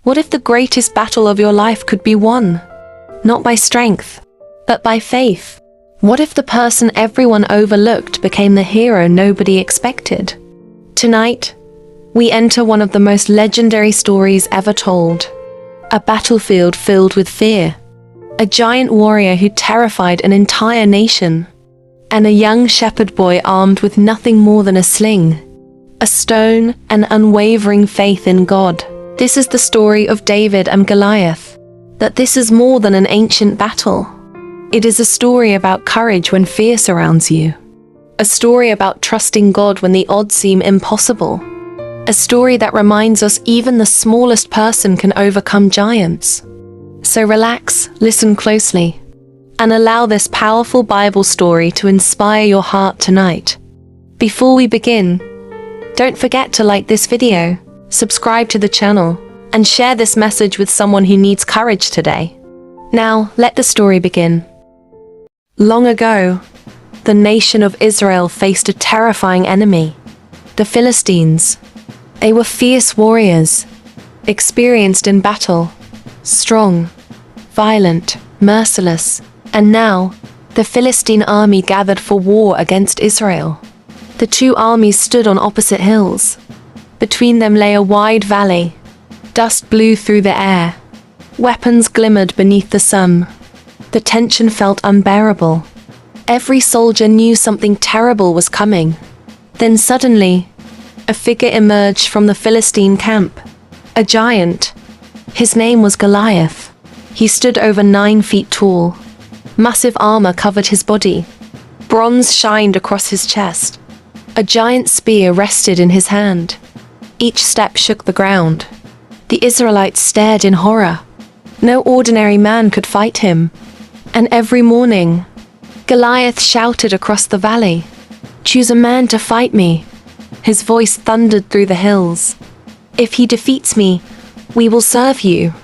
What if the greatest battle of your life could be won? Not by strength, but by faith. What if the person everyone overlooked became the hero nobody expected? Tonight, we enter one of the most legendary stories ever told. A battlefield filled with fear. A giant warrior who terrified an entire nation. And a young shepherd boy armed with nothing more than a sling, a stone, and unwavering faith in God. This is the story of David and Goliath. That this is more than an ancient battle. It is a story about courage when fear surrounds you. A story about trusting God when the odds seem impossible. A story that reminds us even the smallest person can overcome giants. So relax, listen closely, and allow this powerful Bible story to inspire your heart tonight. Before we begin, don't forget to like this video, subscribe to the channel, and share this message with someone who needs courage today. Now, let the story begin. Long ago, the nation of Israel faced a terrifying enemy, the Philistines. They were fierce warriors, experienced in battle, strong, violent, merciless, and now, the Philistine army gathered for war against Israel. The two armies stood on opposite hills. Between them lay a wide valley. Dust blew through the air. Weapons glimmered beneath the sun. The tension felt unbearable. Every soldier knew something terrible was coming. Then suddenly, a figure emerged from the Philistine camp. A giant. His name was Goliath. He stood over 9 feet tall. Massive armor covered his body. Bronze shined across his chest. A giant spear rested in his hand. Each step shook the ground. The Israelites stared in horror. No ordinary man could fight him. And every morning, Goliath shouted across the valley, "Choose a man to fight me." His voice thundered through the hills. "If he defeats me, we will serve you.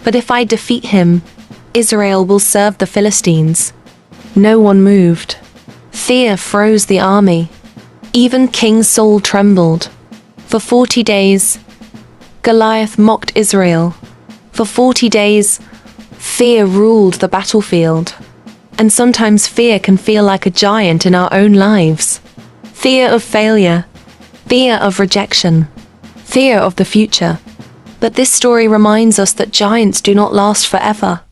But if I defeat him, Israel will serve the Philistines." No one moved. Fear froze the army. Even King Saul trembled. For 40 days, Goliath mocked Israel. For 40 days, fear ruled the battlefield. And sometimes fear can feel like a giant in our own lives. Fear of failure, fear of rejection, fear of the future. But this story reminds us that giants do not last forever.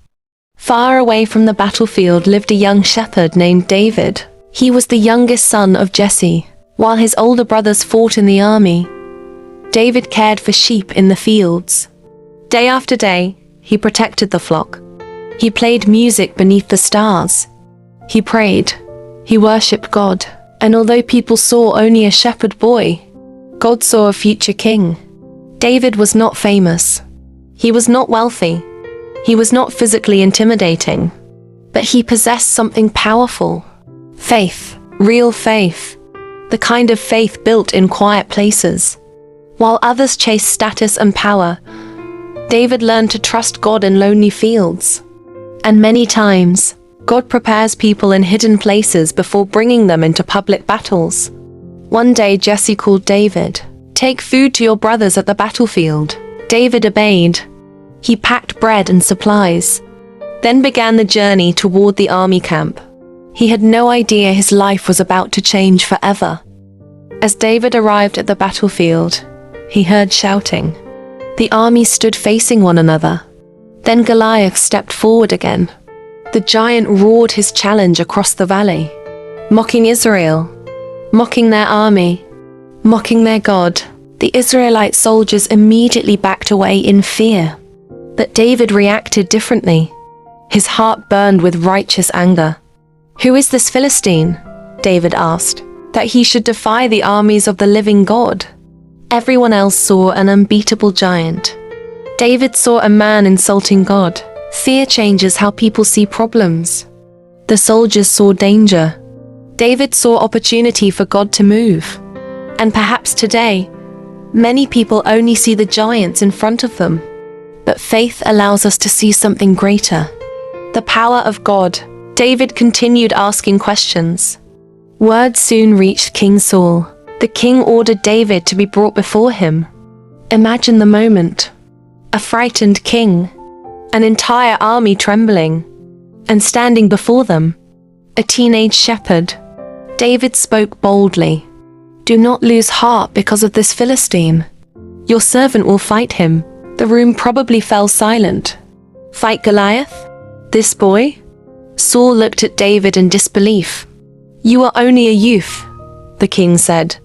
Far away from the battlefield lived a young shepherd named David. He was the youngest son of Jesse. While his older brothers fought in the army, David cared for sheep in the fields. Day after day, he protected the flock. He played music beneath the stars. He prayed. He worshipped God. And although people saw only a shepherd boy, God saw a future king. David was not famous. He was not wealthy. He was not physically intimidating. But he possessed something powerful. Faith. Real faith. The kind of faith built in quiet places. While others chased status and power, David learned to trust God in lonely fields. And many times, God prepares people in hidden places before bringing them into public battles. One day Jesse called David, "Take food to your brothers at the battlefield." David obeyed. He packed bread and supplies, then began the journey toward the army camp. He had no idea his life was about to change forever. As David arrived at the battlefield, he heard shouting. The army stood facing one another. Then Goliath stepped forward again. The giant roared his challenge across the valley, mocking Israel, mocking their army, mocking their God. The Israelite soldiers immediately backed away in fear. But David reacted differently. His heart burned with righteous anger. "Who is this Philistine?" David asked, "that he should defy the armies of the living God?" Everyone else saw an unbeatable giant. David saw a man insulting God. Fear changes how people see problems. The soldiers saw danger. David saw opportunity for God to move. And perhaps today, many people only see the giants in front of them. But faith allows us to see something greater. The power of God. David continued asking questions. Word soon reached King Saul. The king ordered David to be brought before him. Imagine the moment. a frightened king, an entire army trembling, and standing before them, a teenage shepherd. David spoke boldly. "Do not lose heart because of this Philistine. Your servant will fight him." The room probably fell silent. "Fight Goliath? This boy?" Saul looked at David in disbelief. "You are only a youth," the king said.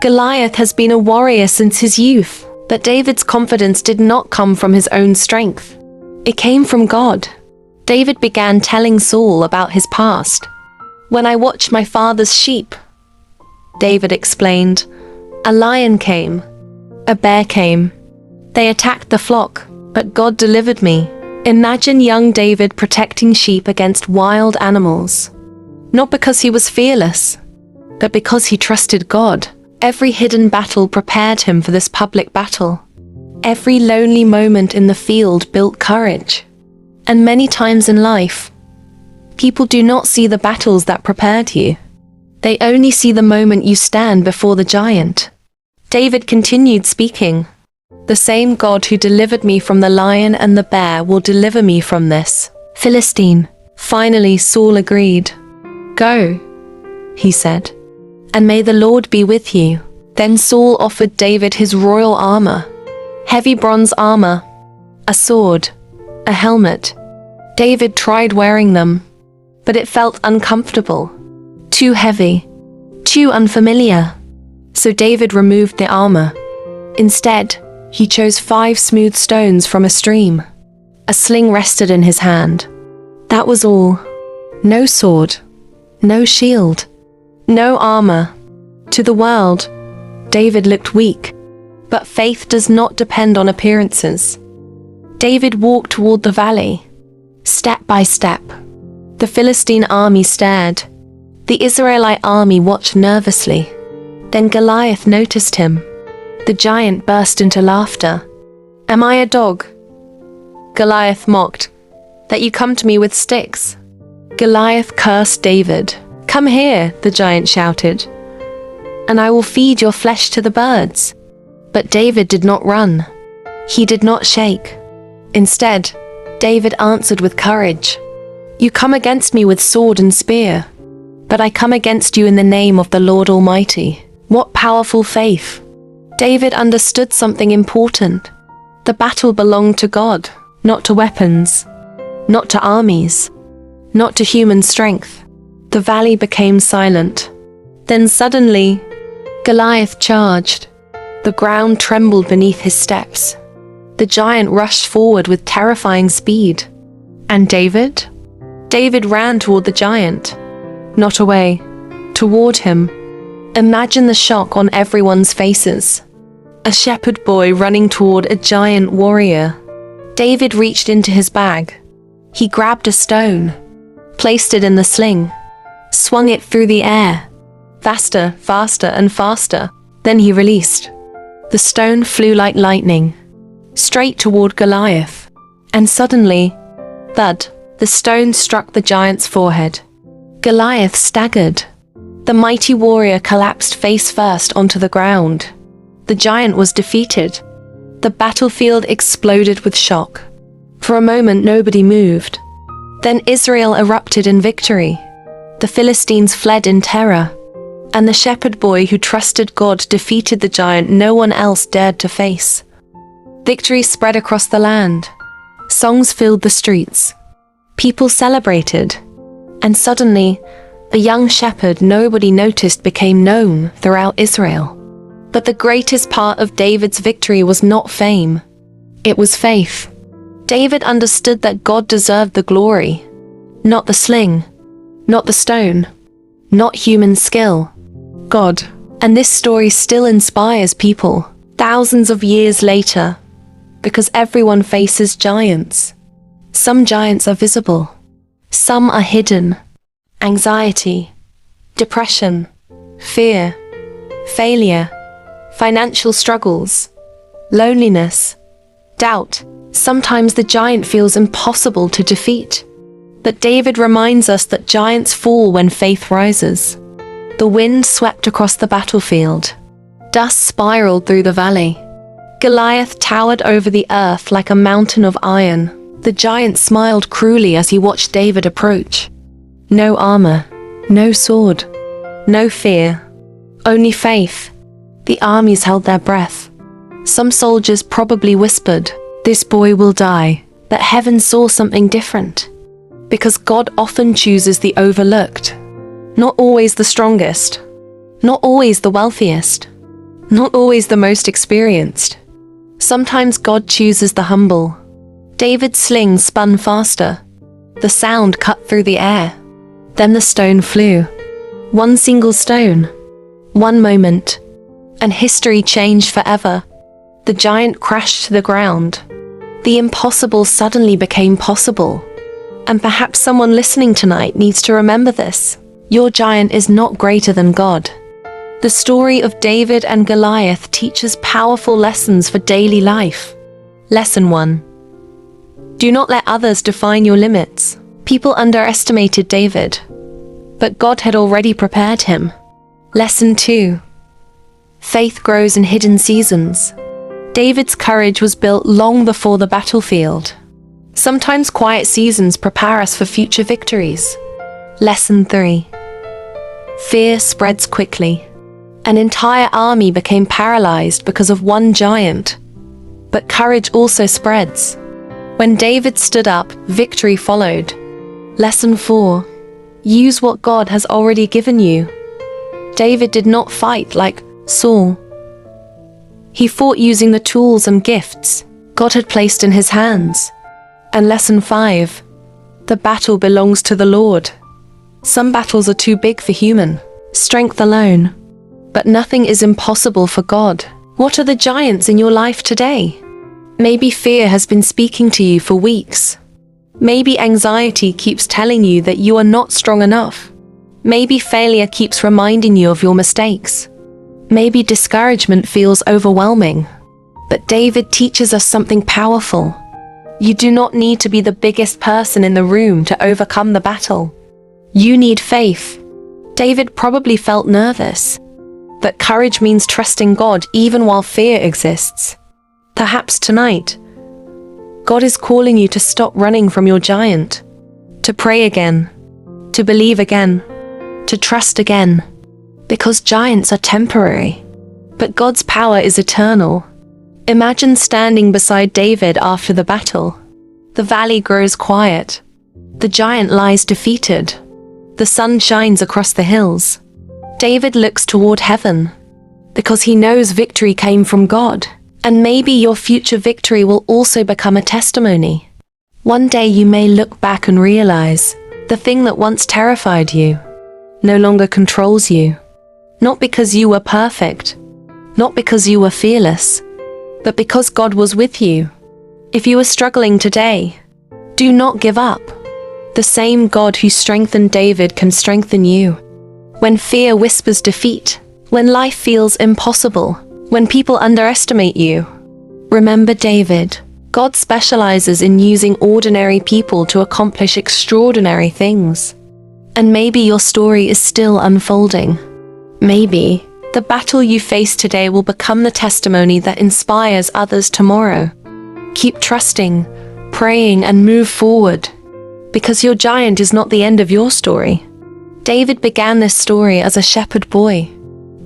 "Goliath has been a warrior since his youth." But David's confidence did not come from his own strength. It came from God. David began telling Saul about his past. "When I watched my father's sheep," David explained, "a lion came, a bear came. They attacked the flock, but God delivered me." Imagine young David protecting sheep against wild animals. Not because he was fearless, but because he trusted God. Every hidden battle prepared him for this public battle. Every lonely moment in the field built courage. And many times in life, people do not see the battles that prepared you. They only see the moment you stand before the giant. David continued speaking. "The same God who delivered me from the lion and the bear will deliver me from this Philistine." Finally, Saul agreed. "Go," he said, "and may the Lord be with you." Then Saul offered David his royal armor, heavy bronze armor, a sword, a helmet. David tried wearing them, but it felt uncomfortable, too heavy, too unfamiliar. So David removed the armor. Instead, he chose 5 smooth stones from a stream. A sling rested in his hand. That was all. No sword, no shield, no armor. To the world, David looked weak. But faith does not depend on appearances. David walked toward the valley, step by step. The Philistine army stared. The Israelite army watched nervously. Then Goliath noticed him. The giant burst into laughter. "Am I a dog?" Goliath mocked. "That you come to me with sticks?" Goliath cursed David. "Come here," the giant shouted, "and I will feed your flesh to the birds." But David did not run. He did not shake. Instead, David answered with courage. "You come against me with sword and spear, but I come against you in the name of the Lord Almighty." What powerful faith! David understood something important. The battle belonged to God, not to weapons, not to armies, not to human strength. The valley became silent. Then suddenly, Goliath charged. The ground trembled beneath his steps. The giant rushed forward with terrifying speed. And David? David ran toward the giant. Not away, toward him. Imagine the shock on everyone's faces. A shepherd boy running toward a giant warrior. David reached into his bag. He grabbed a stone, placed it in the sling, swung it through the air. Faster, faster, and faster. Then he released. The stone flew like lightning, straight toward Goliath. And suddenly, thud, the stone struck the giant's forehead. Goliath staggered. The mighty warrior collapsed face first onto the ground. The giant was defeated. The battlefield exploded with shock. For a moment, nobody moved. Then Israel erupted in victory. The Philistines fled in terror. And the shepherd boy who trusted God defeated the giant no one else dared to face. Victory spread across the land. Songs filled the streets. People celebrated. And suddenly, a young shepherd nobody noticed became known throughout Israel. But the greatest part of David's victory was not fame. It was faith. David understood that God deserved the glory. Not the sling. Not the stone. Not human skill. God. And this story still inspires people, thousands of years later, because everyone faces giants. Some giants are visible. Some are hidden. Anxiety, depression, fear, failure, financial struggles, loneliness, doubt. Sometimes the giant feels impossible to defeat. But David reminds us that giants fall when faith rises. The wind swept across the battlefield. Dust spiraled through the valley. Goliath towered over the earth like a mountain of iron. The giant smiled cruelly as he watched David approach. No armor, no sword, no fear, only faith. The armies held their breath. Some soldiers probably whispered, "This boy will die." But heaven saw something different. Because God often chooses the overlooked. Not always the strongest. Not always the wealthiest. Not always the most experienced. Sometimes God chooses the humble. David's sling spun faster. The sound cut through the air. Then the stone flew. One single stone. One moment. And history changed forever. The giant crashed to the ground. The impossible suddenly became possible. And perhaps someone listening tonight needs to remember this. Your giant is not greater than God. The story of David and Goliath teaches powerful lessons for daily life. Lesson 1. Do not let others define your limits. People underestimated David, but God had already prepared him. Lesson 2. Faith grows in hidden seasons. David's courage was built long before the battlefield. Sometimes quiet seasons prepare us for future victories. Lesson 3. Fear spreads quickly. An entire army became paralyzed because of one giant. But courage also spreads. When David stood up, victory followed. Lesson 4. Use what God has already given you. David did not fight like Saul. He fought using the tools and gifts God had placed in his hands. And lesson 5. The battle belongs to the Lord. Some battles are too big for human strength alone. But nothing is impossible for God. What are the giants in your life today? Maybe fear has been speaking to you for weeks. Maybe anxiety keeps telling you that you are not strong enough. Maybe failure keeps reminding you of your mistakes. Maybe discouragement feels overwhelming. But David teaches us something powerful. You do not need to be the biggest person in the room to overcome the battle. You need faith. David probably felt nervous. But courage means trusting God even while fear exists. Perhaps tonight, God is calling you to stop running from your giant. To pray again. To believe again. To trust again. Because giants are temporary, but God's power is eternal. Imagine standing beside David after the battle. The valley grows quiet. The giant lies defeated. The sun shines across the hills. David looks toward heaven, because he knows victory came from God. And maybe your future victory will also become a testimony. One day you may look back and realize the thing that once terrified you no longer controls you. Not because you were perfect, not because you were fearless, but because God was with you. If you are struggling today, do not give up. The same God who strengthened David can strengthen you. When fear whispers defeat, when life feels impossible, when people underestimate you, remember David. God specializes in using ordinary people to accomplish extraordinary things. And maybe your story is still unfolding. Maybe the battle you face today will become the testimony that inspires others tomorrow. Keep trusting, praying, and move forward. Because your giant is not the end of your story. David began this story as a shepherd boy,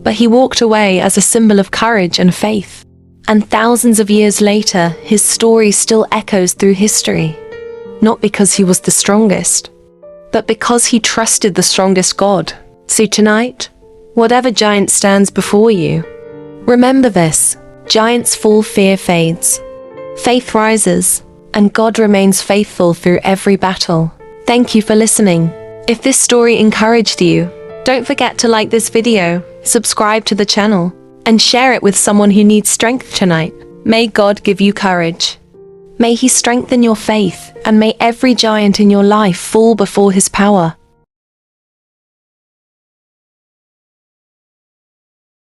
but he walked away as a symbol of courage and faith. And thousands of years later, his story still echoes through history. Not because he was the strongest, but because he trusted the strongest God. So tonight, whatever giant stands before you, remember this: giants fall, fear fades, faith rises, and God remains faithful through every battle. Thank you for listening. If this story encouraged you, don't forget to like this video, subscribe to the channel, and share it with someone who needs strength tonight. May God give you courage. May He strengthen your faith, and may every giant in your life fall before His power.